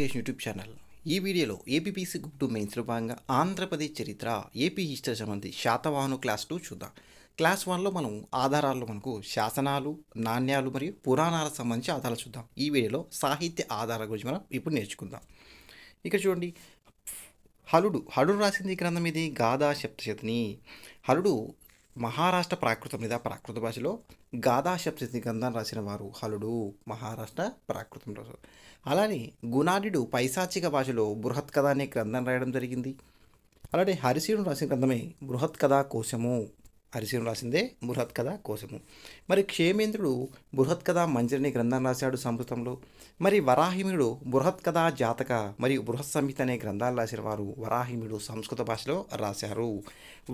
Venkatesh YouTube channel. ఈ వీడియోలో APPC group 2 మెయిన్స్లో భాగంగా ఆంధ్రప్రదేశ్ చరిత్ర ఏపీ హిస్టరీ సంబంధించి శాతవాహనం క్లాస్ 2 చూద్దాం. క్లాస్ 1లో మనం ఆధారాల్లో మనకు శాసనాలు, నాణ్యాలు మరియు పురాణాలకు సంబంధించి ఆధారాలు చూద్దాం. ఈ వీడియోలో సాహిత్య ఆధారాల గురించి మనం ఇప్పుడు నేర్చుకుందాం. ఇక్కడ చూడండి, హలుడు రాసింది ఈ గ్రంథం ఇది గాథా సప్తశతిని. హలుడు మహారాష్ట్ర ప్రాకృత భాషలో గాథా సప్తశతి గ్రంథాన్ని రాసిన వారు హలుడు, మహారాష్ట్ర ప్రాకృతం భాష. అలానే గుణాఢ్యుడు పైశాచిక భాషలో బృహత్ కథ అనే గ్రంథం రాయడం జరిగింది. అలానే హరిశీనుడు రాసిన గ్రంథమే బృహత్ కథా కోశము. హరిశీనుడు రాసిందే బృహత్ కథా కోశము. మరి క్షేమేంద్రుడు బృహత్ కథా మంజరి అనే గ్రంథం రాశాడు సంస్కృతంలో. మరి వరాహిముడు బృహత్ కథా జాతక మరియు బృహత్ సంహిత అనే గ్రంథాలు రాసిన వారు వరాహిముడు సంస్కృత భాషలో రాశారు.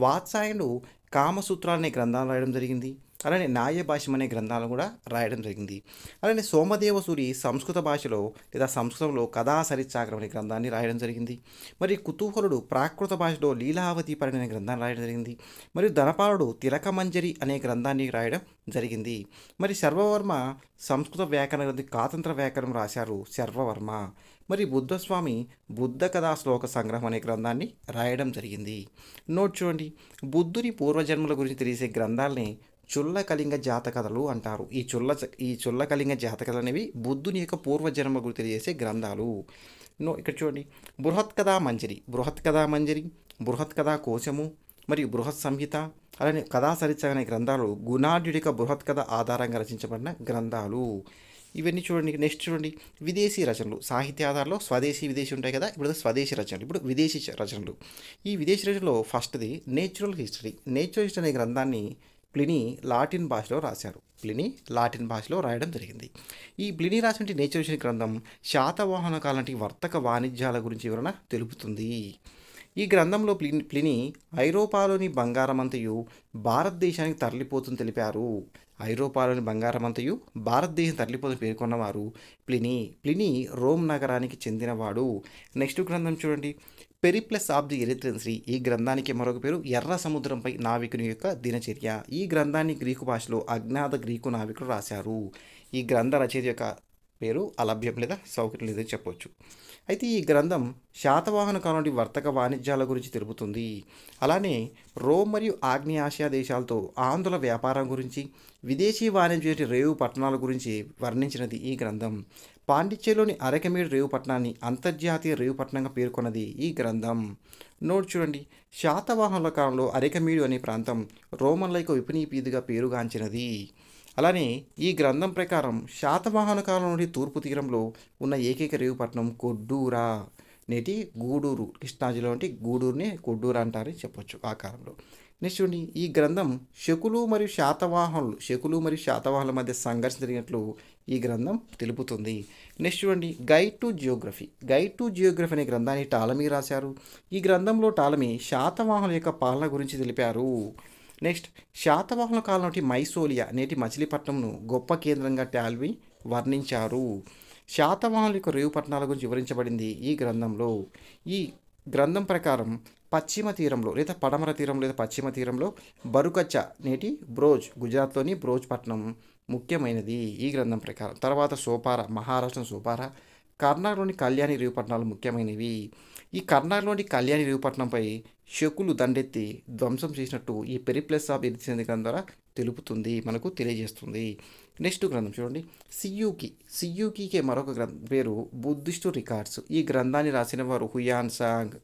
వాత్సాయనుడు కామసూత్రాలు అనే గ్రంథాలు రాయడం జరిగింది. అలానే న్యాయభాష్యం అనే గ్రంథాలను కూడా రాయడం జరిగింది. అలానే సోమదేవసూరి సంస్కృత భాషలో లేదా సంస్కృతంలో కథా సరిత్సాగరం అనే గ్రంథాన్ని రాయడం జరిగింది. మరి కుతూహలుడు ప్రాకృత భాషలో లీలావతి పరిణి అనే గ్రంథాన్ని రాయడం జరిగింది. మరియు ధనపాలుడు తిలకమంజరి అనే గ్రంథాన్ని రాయడం జరిగింది. మరి శర్వవర్మ సంస్కృత వ్యాకరణ గ్రంథి కాతంత్ర వ్యాకరణం రాశారు శర్వవర్మ. మరి బుద్ధస్వామి బుద్ధ కథా శ్లోక సంగ్రహం అనే గ్రంథాన్ని రాయడం జరిగింది. నోట్ చూడండి, బుద్ధుని పూర్వజన్మల గురించి తెలిసే గ్రంథాలని చుల్లకళింగ జాతకథలు అంటారు. ఈ చుల్లకళింగ జాతకథలు అనేవి బుద్ధుని యొక్క పూర్వజన్మ గురించి తెలియజేసే గ్రంథాలు. ఇక్కడ చూడండి, బృహత్ కథా మంజరి, బృహత్ కథా కోశము మరియు బృహత్ సంహిత, అలానే కథా సరిత్సాగరం అనే గ్రంథాలు గుణాఢ్యుడి యొక్క బృహత్ కథ ఆధారంగా రచించబడిన గ్రంథాలు. ఇవన్నీ చూడండి. నెక్స్ట్ చూడండి, విదేశీ రచనలు. సాహిత్య ఆధారంలో స్వదేశీ విదేశీ ఉంటాయి కదా, ఇప్పుడు స్వదేశీ రచనలు, ఇప్పుడు విదేశీ రచనలు. ఈ విదేశీ రచనలో ఫస్ట్ది నేచురల్ హిస్టరీ అనే గ్రంథాన్ని ప్లినీ లాటిన్ భాషలో రాశారు. లాటిన్ భాషలో రాయడం జరిగింది. ఈ ప్లినీ రాసిన నేచురల్ హిస్టరీ గ్రంథం శాతవాహన కాలం నాటి వర్తక వాణిజ్యాల గురించి వివరణ తెలుపుతుంది. ఈ గ్రంథంలో ప్లినీ ఐరోపాలోని బంగారమంతయు భారతదేశానికి తరలిపోతుందని తెలిపారు. ఐరోపాలోని బంగారమంతయు భారతదేశం తరలిపోతుందని పేర్కొన్నవారు ప్లినీ రోమ్ నగరానికి చెందినవాడు. నెక్స్ట్ గ్రంథం చూడండి, Periplus of the Erythraean Sea. ఈ గ్రంథానికి మరొక పేరు ఎర్ర సముద్రంపై నావికుని యొక్క దినచర్య. ఈ గ్రంథాన్ని గ్రీకు భాషలో అజ్ఞాత గ్రీకు నావికులు రాశారు. ఈ గ్రంథ రచయిత యొక్క పేరు అలభ్యం లేదా సౌకర్యం లేదని చెప్పవచ్చు. అయితే ఈ గ్రంథం శాతవాహన కాలం నుండి వర్తక వాణిజ్యాల గురించి తెలుపుతుంది. అలానే రోమ్ మరియు ఆగ్నేయ ఆసియా దేశాలతో ఆంధ్రుల వ్యాపారం గురించి, విదేశీ వాణిజ్య రేవు పట్టణాల గురించి వర్ణించినది ఈ గ్రంథం. పాండిచ్చేరిలోని అరకమేడు రేవు పట్టణాన్ని అంతర్జాతీయ రేవు పట్టణంగా పేర్కొన్నది ఈ గ్రంథం. నోట్ చూడండి, శాతవాహనుల కాలంలో అరకమేడు అనే ప్రాంతం రోమన్ల యొక్క విపణీపీదిగా పేరుగాంచినది. అలానే ఈ గ్రంథం ప్రకారం శాతవాహన కాలం నుండి తూర్పు తీరంలో ఉన్న ఏకైక రేవు పట్టణం కొడ్డూరా, నేటి గూడూరు. కృష్ణా జిల్లా వంటి గూడూరుని కొడ్డూరా అంటారని చెప్పొచ్చు ఆ కాలంలో. నెక్స్ట్ చూడండి, ఈ గ్రంథం శకులు మరియు శాతవాహనుల మధ్య సంఘర్షణ జరిగినట్లు ఈ గ్రంథం తెలుపుతుంది. నెక్స్ట్ చూడండి, గైడ్ టు జియోగ్రఫీ అనే గ్రంథాన్ని టాలమీ రాశారు. ఈ గ్రంథంలో టాలమీ శాతవాహనుల యొక్క పాలన గురించి తెలిపారు. నెక్స్ట్, శాతవాహనుల కాలం నాటి మైసోలియా, నేటి మచిలీపట్నంను గొప్ప కేంద్రంగా టాలమీ వర్ణించారు. శాతవాహనుల యొక్క రేవు పట్టణాల గురించి వివరించబడింది ఈ గ్రంథంలో. ఈ గ్రంథం ప్రకారం పశ్చిమ తీరంలో లేదా పడమర తీరంలో లేదా పశ్చిమ తీరంలో బరుకచ్చ, నేటి బ్రోజ్, గుజరాత్లోని బ్రోజ్ పట్టణం ముఖ్యమైనది ఈ గ్రంథం ప్రకారం. తర్వాత సోపారా, మహారాష్ట్ర సోపారా, కర్ణాటకలోని కళ్యాణి రేవు పట్టణాలు ముఖ్యమైనవి. ఈ కర్ణాటకలోని కళ్యాణి రేవు పట్టణంపై శకులు దండెత్తి ధ్వంసం చేసినట్టు ఈ పెరిప్లస్ ఆఫ్ ఎరిత్రియన్ గ్రంథం ద్వారా తెలుపుతుంది, మనకు తెలియజేస్తుంది. నెక్స్ట్ గ్రంథం చూడండి, సియూకీకే మరొక పేరు బుద్ధిస్టు రికార్డ్స్. ఈ గ్రంథాన్ని రాసిన వారు హుయాన్సాంగ్.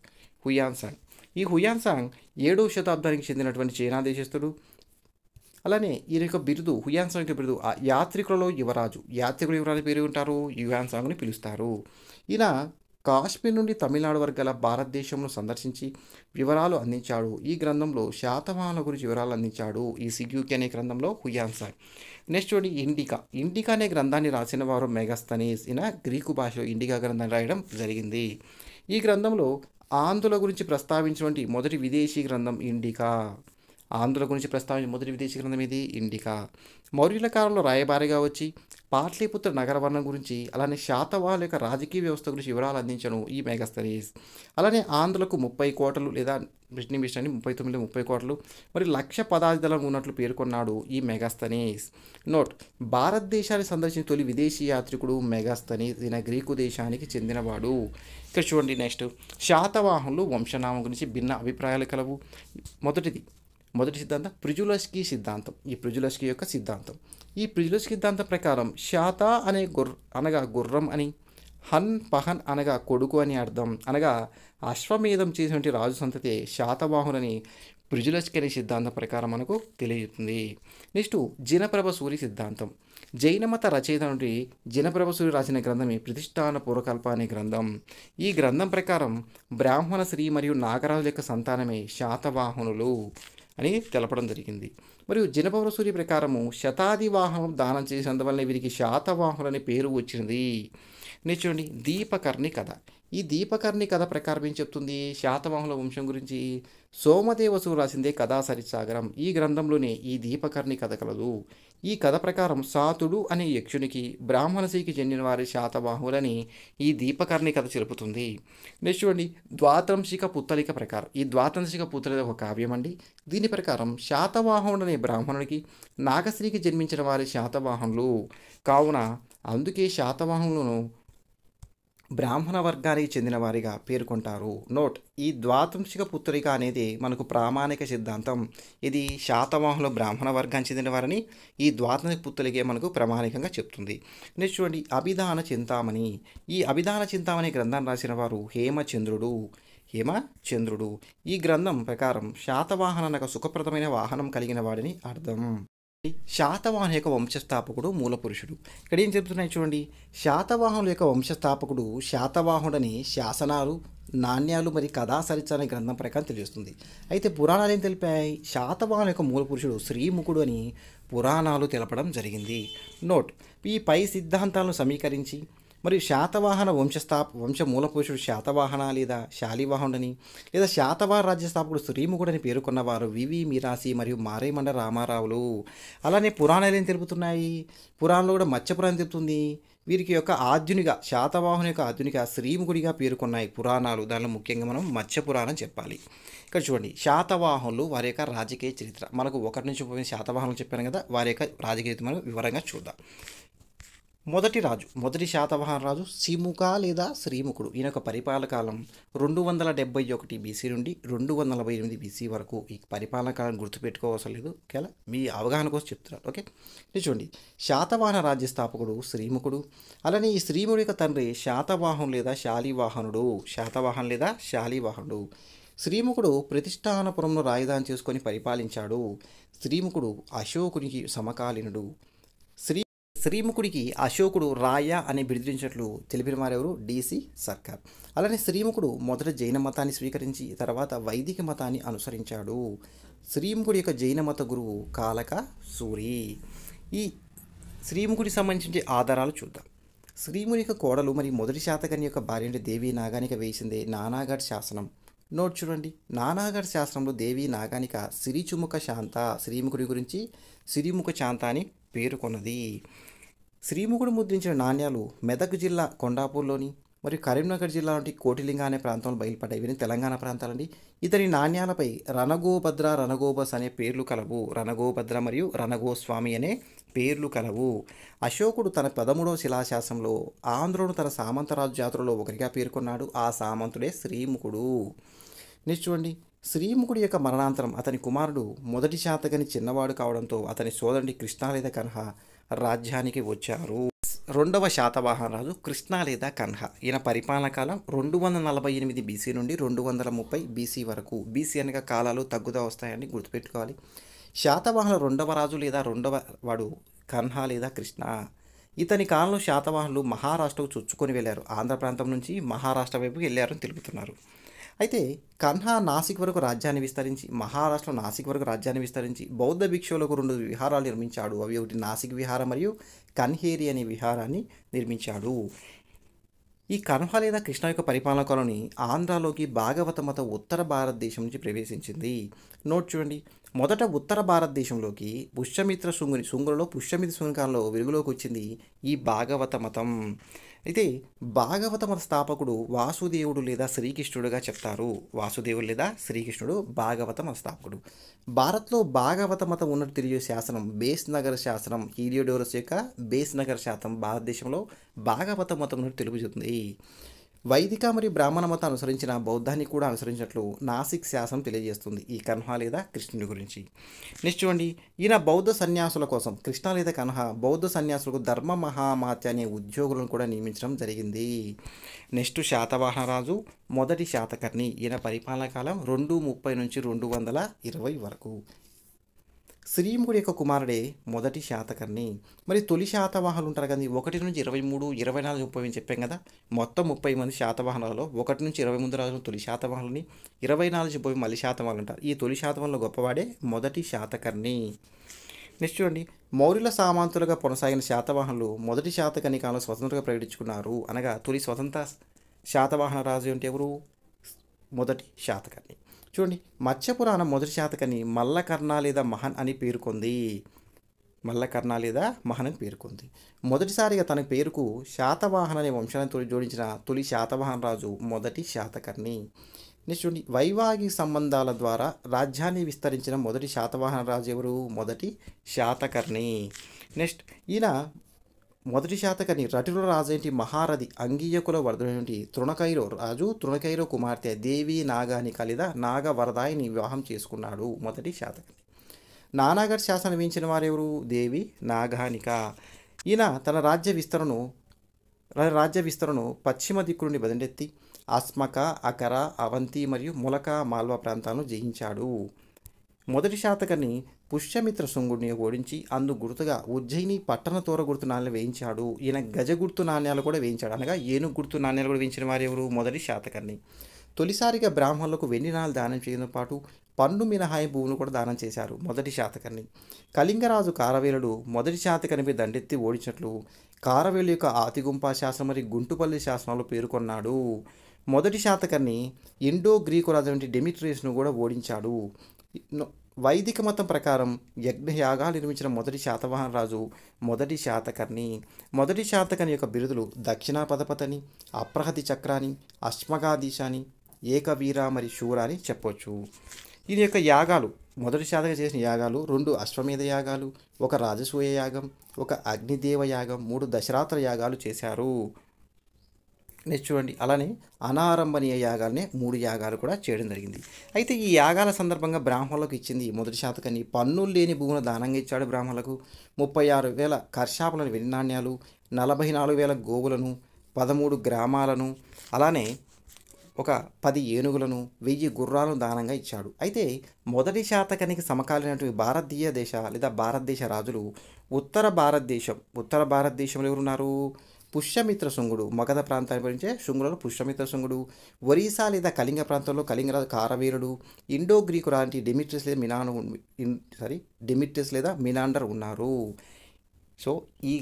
ఈ హుయాన్సాంగ్ 7వ శతాబ్దానికి చెందినటువంటి చైనా దేశస్థుడు. అలానే ఈయన యొక్క బిరుదు, హుయాన్సాంగ్ యొక్క బిరుదు యాత్రికుల యువరాజు పేరు ఉంటారు, హుయాన్సాంగ్ని పిలుస్తారు. ఈయన కాశ్మీర్ నుండి తమిళనాడు వరకు గల భారతదేశంలో సందర్శించి వివరాలు అందించాడు. ఈ గ్రంథంలో శాతవాహనుల గురించి వివరాలు అందించాడు ఈ సిగ్యూకి అనే గ్రంథంలో హుయాన్సాంగ్. నెక్స్ట్ చూడండి, ఇండికా అనే గ్రంథాన్ని రాసిన వారు మెగస్తనీస్. ఈయన గ్రీకు భాషలో ఇండికా గ్రంథాన్ని రాయడం జరిగింది. ఈ గ్రంథంలో ఆంధ్రుల గురించి ప్రస్తావించినటువంటి మొదటి విదేశీ గ్రంథం ఇండికా. ఇది ఇండికా. మౌర్యుల కాలంలో రాయబారిగా వచ్చి పాట్లీపుత్ర నగర వర్ణం గురించి, అలానే శాతవాహనుల యొక్క రాజకీయ వ్యవస్థ గురించి వివరాలు అందించను ఈ మెగాస్తనీస్. అలానే ఆంధ్రులకు 30 కోటలు లేదా బ్రిటనీ మిషన్ 39 30 కోటలు మరియు 1,00,000 పదార్థాలు ఉన్నట్లు పేర్కొన్నాడు ఈ మెగాస్తనీస్. నోట్: భారతదేశాన్ని సందర్శించిన తొలి విదేశీ యాత్రికుడు మెగాస్తనీస్. ఈయన గ్రీకు దేశానికి చెందినవాడు. ఇక్కడ చూడండి నెక్స్ట్, శాతవాహనులు వంశనామం గురించి భిన్న అభిప్రాయాలు కలవు. మొదటి సిద్ధాంతం ప్రిజులస్కీ సిద్ధాంతం. ఈ ప్రిజులస్కీ యొక్క సిద్ధాంతం. ఈ ప్రిజులస్కీ సిద్ధాంతం ప్రకారం శాత అనే అనగా గుర్రం అని, హన్ పహన్ అనగా కొడుకు అని అర్థం. అనగా అశ్వమేధం చేసినటువంటి రాజు సంతతి శాతవాహనులని ప్రిజులస్కీ అనే సిద్ధాంతం ప్రకారం మనకు తెలియజేస్తుంది. నెక్స్ట్ జినప్రభ సూరి సిద్ధాంతం. జైనమత రచయిత నుండి జినప్రభ సూరి రాసిన గ్రంథమే ప్రతిష్టాన పూర్వకల్ప అనే గ్రంథం. ఈ గ్రంథం ప్రకారం బ్రాహ్మణ స్త్రీ మరియు నాగరాజుల యొక్క సంతానమే శాతవాహనులు అని తెలపడం జరిగింది. మరియు జినప్రభ సూరి ప్రకారము శతాది వాహనం దానం చేసినందువల్ల వీరికి శాతవాహనులు అనే పేరు వచ్చింది. నెక్స్ట్ చూడండి దీపకర్ణి కథ. ఈ దీపకర్ణి కథ ప్రకారం ఏం చెప్తుంది శాతవాహనుల వంశం గురించి? సోమదేవసుడు రాసిందే కథా సరిసాగరం. ఈ గ్రంథంలోనే ఈ దీపకర్ణి కథ కలదు. ఈ కథ ప్రకారం సాతుడు అనే యక్షునికి బ్రాహ్మణశ్రీకి చెందిన వారి శాతవాహనులని ఈ దీపకర్ణి కథ చెలుపుతుంది. నెక్స్ట్ చూడండి ద్వాతంశిక పుత్తలిక ప్రకారం. ఈ ద్వాతంశిక పుత్తలిక ఒక కావ్యం అండి. దీని ప్రకారం శాతవాహనుడు అనే బ్రాహ్మణుడికి నాగశ్రీకి జన్మించిన వారి శాతవాహనులు కావున అందుకే శాతవాహనులను బ్రాహ్మణ వర్గానికి చెందిన వారిగా పేర్కొంటారు. నోట్: ఈ ద్వాతంశిక పుత్రిక అనేది మనకు ప్రామాణిక సిద్ధాంతం. ఇది శాతవాహనుల బ్రాహ్మణ వర్గానికి చెందిన వారిని ఈ ద్వాతంశిక పుత్రికే మనకు ప్రామాణికంగా చెప్తుంది. నెక్స్ట్ చూడండి అభిధాన చింతామణి. ఈ అభిధాన చింతామణి గ్రంథాన్ని రాసిన వారు హేమచంద్రుడు. ఈ గ్రంథం ప్రకారం శాతవాహన అనగా సుఖప్రదమైన వాహనం కలిగిన వాడిని అర్థం. శాతవాహన యొక్క వంశస్థాపకుడు మూలపురుషుడు. ఇక్కడ ఏం చెప్తున్నాయి చూడండి, శాతవాహనుల యొక్క వంశస్థాపకుడు శాతవాహనుడని శాసనాలు, నాణ్యాలు మరియు కథా సరిత్ర అనే గ్రంథం ప్రకారం తెలుస్తుంది. అయితే పురాణాలు ఏం తెలిపాయి? శాతవాహనుల యొక్క మూలపురుషుడు శ్రీముఖుడు అని పురాణాలు తెలపడం జరిగింది. నోట్: ఈ పై సిద్ధాంతాలను సమీకరించి మరియు శాతవాహన వంశ మూలపురుషుడు శాతవాహన లేదా శాలివాహనుడని లేదా శాతవాహన రాజ్యస్థాపకుడు శ్రీముఖుడని పేర్కొన్నవారు వివి మిరాసి మరియు మారేమండ రామారావులు. అలానే పురాణాలు ఏం తెలుపుతున్నాయి? పురాణంలో కూడా మత్స్యపురాణం చెప్తుంది. వీరికి యొక్క ఆద్యునిగా శాతవాహను యొక్క ఆద్యునిగా శ్రీముఖుడిగా పేర్కొన్నాయి పురాణాలు. దానిలో ముఖ్యంగా మనం మత్స్యపురాణం చెప్పాలి. ఇక్కడ చూడండి శాతవాహనులు వారి యొక్క రాజకీయ చరిత్ర. మనకు 1 నుంచి 30 శాతవాహనులు చెప్పాను కదా, వారి యొక్క రాజకీయ చరిత్ర మనం వివరంగా చూద్దాం. మొదటి శాతవాహన రాజు సిముక లేదా శ్రీముఖుడు. ఈయన యొక్క పరిపాలన కాలం 271 బీసీ నుండి 248 బీసీ వరకు. ఈ పరిపాలన కాలం గుర్తుపెట్టుకోవసరం లేదు, ఓకేలా మీ అవగాహన కోసం చెప్తున్నారు. ఓకే, చూడండి శాతవాహన రాజ్య స్థాపకుడు శ్రీముఖుడు. అలానే ఈ శ్రీముడి యొక్క తండ్రి శాతవాహను లేదా శాలివాహనుడు. శ్రీముఖుడు ప్రతిష్టానపురంలో రాజధాని చేసుకొని పరిపాలించాడు. శ్రీముఖుడు అశోకునికి సమకాలీనుడు. శ్రీముఖుడికి అశోకుడు రాయ అని బిరుదించినట్లు తెలిపిన వారెవరు? DC సర్కార్. అలానే శ్రీముఖుడు మొదట జైన మతాన్ని స్వీకరించి తర్వాత వైదిక మతాన్ని అనుసరించాడు. శ్రీముఖుడి యొక్క జైన మత గురువు కాలక సూరి. ఈ శ్రీముఖుడికి సంబంధించిన ఆధారాలు చూద్దాం. శ్రీముఖుడి యొక్క కోడలు మరియు మొదటి శాతకర్ణి యొక్క భార్య అంటే దేవి నాగానిక వేసిందే నానాగఢ్ శాసనం. నోట్ చూడండి, నానాగఢ్ శాసనంలో దేవి నాగానిక సిరిచుముఖ శాంత శ్రీముఖుడి గురించి సిరిముఖ శాంత అని పేర్కొన్నది. శ్రీముఖుడు ముద్రించిన నాణ్యాలు మెదక్ జిల్లా కొండాపూర్లోని మరియు కరీంనగర్ జిల్లా నుండి కోటిలింగ అనే ప్రాంతంలో బయలుపడ్డాయి. ఇవన్నీ తెలంగాణ ప్రాంతాలండి. ఇతని నాణ్యాలపై రణగోభద్ర, రణగోబస్ అనే పేర్లు కలవు. రణగోభద్ర మరియు రణగోస్వామి అనే పేర్లు కలవు. అశోకుడు తన 13వ శిలాశాసనంలో ఆంధ్రుడు తన సామంతరాజు జాతులలో ఒకరిగా పేర్కొన్నాడు. ఆ సామంతుడే శ్రీముఖుడు. నెక్స్ట్ చూడండి, శ్రీముఖుడి యొక్క మరణాంతరం అతని కుమారుడు మొదటి శాతకర్ణి చిన్నవాడు కావడంతో అతని సోదరుడి కృష్ణ లేదా కన్హ రాజ్యానికి వచ్చారు. 2వ శాతవాహన రాజు కృష్ణ లేదా కన్హ. ఈయన పరిపాలన కాలం 248 బీసీ నుండి 230 బీసీ వరకు. బీసీ అనగా కాలాలు తగ్గుదా వస్తాయని గుర్తుపెట్టుకోవాలి. శాతవాహనుల 2వ రాజు లేదా 2వ వాడు కన్హ లేదా కృష్ణ. ఇతని కాలంలో శాతవాహనులు మహారాష్ట్రకు చొచ్చుకొని వెళ్ళారు. ఆంధ్ర ప్రాంతం నుంచి మహారాష్ట్ర వైపుకి వెళ్ళారని తెలుపుతున్నారు. అయితే కన్హా నాసిక్ వరకు రాజ్యాన్ని విస్తరించి మహారాష్ట్ర నాసిక్ వరకు రాజ్యాన్ని విస్తరించి బౌద్ధ భిక్షువులకు 2 విహారాలు నిర్మించాడు. అవి ఒకటి నాసిక్ విహారం మరియు కన్హేరి అనే విహారాన్ని నిర్మించాడు. ఈ కన్హ లేదా కృష్ణ యొక్క పరిపాలన కాలంని ఆంధ్రాలోకి భాగవత మతం ఉత్తర భారతదేశం నుంచి ప్రవేశించింది. నోట్ చూడండి. మొదట ఉత్తర భారతదేశంలోకి శుంగులలో పుష్యమిత్ర శుంగుని కాలంలో వెలుగులోకి వచ్చింది ఈ భాగవత మతం. అయితే భాగవత మత స్థాపకుడు వాసుదేవుడు లేదా శ్రీకృష్ణుడుగా చెప్తారు. వాసుదేవుడు లేదా శ్రీకృష్ణుడు భాగవత మత స్థాపకుడు. భారత్లో భాగవత మతం ఉన్నట్టు తెలియ శాసనం బేస్ నగర్ శాసనం హీలియోడోరస్ యొక్క బేస్ నగర్ శాసనం భారతదేశంలో భాగవత మతం ఉన్నట్టు తెలుపుతుంది. వైదిక మరియు బ్రాహ్మణ మతం అనుసరించిన బౌద్ధాన్ని కూడా అనుసరించినట్లు నాసిక్ శాసనం తెలియజేస్తుంది ఈ కన్హ లేదా కృష్ణుడి గురించి. నెక్స్ట్ చూడండి. ఈయన బౌద్ధ సన్యాసుల కోసం కృష్ణ లేదా కన్హ బౌద్ధ సన్యాసులకు ధర్మ మహామాత్య అనే ఉద్యోగులను కూడా నియమించడం జరిగింది. నెక్స్ట్ శాతవాహన రాజు మొదటి శాతకర్ణి. ఈయన పరిపాలన కాలం 230 నుంచి 220 వరకు. శ్రీముడి యొక్క కుమారుడే మొదటి శాతకర్ణి. మరి తొలి శాతవాహనులు ఉంటారు కదా, 1 నుంచి 23, 24, 30 అని చెప్పాం కదా. మొత్తం 30 మంది శాతవాహనాలలో 1 నుంచి 23 రాజులు తొలి శాతవాహనులని, 24 నుంచి 30 మళ్ళీ శాతవాహనులు ఉంటారు. ఈ తొలి శాతవాహనంలో గొప్పవాడే మొదటి శాతకర్ణి. నెక్స్ట్ చూడండి. మౌర్యుల సామంతులుగా కొనసాగిన శాతవాహనులు మొదటి శాతకర్ణి కాలంలో స్వతంత్రంగా ప్రకటించుకున్నారు. అనగా తొలి స్వతంత్ర శాతవాహన రాజు అంటే ఎవరు? మొదటి శాతకర్ణి. చూడండి. మత్స్యపురాణం మొదటి శాతకర్ణి మల్లకర్ణ లేదా మహన్ అని పేర్కొంది. మల్లకర్ణ లేదా మహన్ అని పేర్కొంది. మొదటిసారిగా తన పేరుకు శాతవాహన అనే వంశాన్ని జోడించిన తొలి శాతవాహన రాజు మొదటి శాతకర్ణి. నెక్స్ట్ చూడండి. వైవాహిక సంబంధాల ద్వారా రాజ్యాన్ని విస్తరించిన మొదటి శాతవాహన రాజు ఎవరు? మొదటి శాతకర్ణి. నెక్స్ట్ ఈయన మొదటి శాతకర్ణి రటుల రాజైన మహారథి అంగీయకుల వరదైనటువంటి తృణకైరో కుమార్తె దేవి నాగానిక లేదా నాగవరదాయిని వివాహం చేసుకున్నాడు మొదటి శాతకర్ణి. నానాగఢ్ శాసనం వేయించిన వారెవరు? దేవి నాగానిక. ఈయన తన రాజ్య విస్తరణను పశ్చిమ దిక్కు నుండి బదిలెత్తి అస్మక, అకర, అవంతి మరియు ములక, మాల్వా ప్రాంతాలను జయించాడు. మొదటి శాతకర్ణి పుష్యమిత్ర శుంగుడిని ఓడించి అందు గుర్తుగా ఉజ్జయిని పట్టణ తోర గుర్తు నాణ్యాలు వేయించాడు. ఈయన గజ గుర్తు నాణ్యాలు కూడా వేయించాడు. అనగా ఏనుగు గుర్తు నాణ్యాలు కూడా వేయించిన వారు ఎవరు? మొదటి శాతకర్ణి. తొలిసారిగా బ్రాహ్మణులకు వెండి నాణాలు దానం చేయడంతో పాటు పన్ను మినహాయి భూములు కూడా దానం చేశారు మొదటి శాతకర్ణి. కళింగరాజు కారవేలుడు మొదటి శాతకర్ణిపై దండెత్తి ఓడించినట్లు కారవేలు యొక్క ఆతిగుంప శాసనం మరియు గుంటుపల్లి శాసనాలు పేర్కొన్నాడు. మొదటి శాతకర్ణి ఇండో గ్రీకు రాజు డెమిట్రియస్ను కూడా ఓడించాడు. వైదిక మతం ప్రకారం యజ్ఞయాగాలు నిర్మించిన మొదటి శాతవాహన రాజు మొదటి శాతకర్ణి. మొదటి శాతకర్ణి యొక్క బిరుదులు దక్షిణ పదపతని, అప్రహతి చక్రాని, అశ్మగాధీశాని, ఏకవీర మరియు శూర అని చెప్పవచ్చు. దీని యొక్క యాగాలు మొదటి శాతకర్ణి చేసిన యాగాలు 2 అశ్వమేధ యాగాలు, 1 రాజసూయ యాగం, 1 అగ్నిదేవ యాగం, 3 దశరాత్ర యాగాలు చేశారు. నెక్స్ట్ చూడండి. అలానే అనారంభనీయ యాగాలనే 3 యాగాలు కూడా చేయడం జరిగింది. అయితే ఈ యాగాల సందర్భంగా బ్రాహ్మణులకు ఇచ్చింది మొదటి శాతకర్ణి పన్నులు లేని భూములను దానంగా ఇచ్చాడు బ్రాహ్మణులకు. 36,000 కర్షాపులను వెండి నాణ్యాలు, 44,000 గోవులను, 13 గ్రామాలను, అలానే ఒక 10 ఏనుగులను, 1000 గుర్రాలను దానంగా ఇచ్చాడు. అయితే మొదటి శాతకర్ణికి సమకాలీనటువంటి భారతదేశ రాజులు ఉత్తర భారతదేశంలో ఎవరున్నారు? పుష్యమిత్ర శుంగుడు. మగధ ప్రాంతాన్ని గురించే శుంగులలో పుష్యమిత్ర శుంగుడు. ఒరిస్సా లేదా కళింగ ప్రాంతంలో కళింగరాజు కారవీరుడు. ఇండో గ్రీకు లాంటి డెమిట్రియస్ లేదా మినాండర్ ఉన్నారు. సో ఈ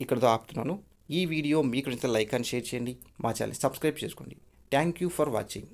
ఇక్కడితో ఆపుతున్నాను. ఈ వీడియో మీకు లైక్ అండ్ షేర్ చేయండి. మా ఛానల్ సబ్స్క్రైబ్ చేసుకోండి. Thank you for watching.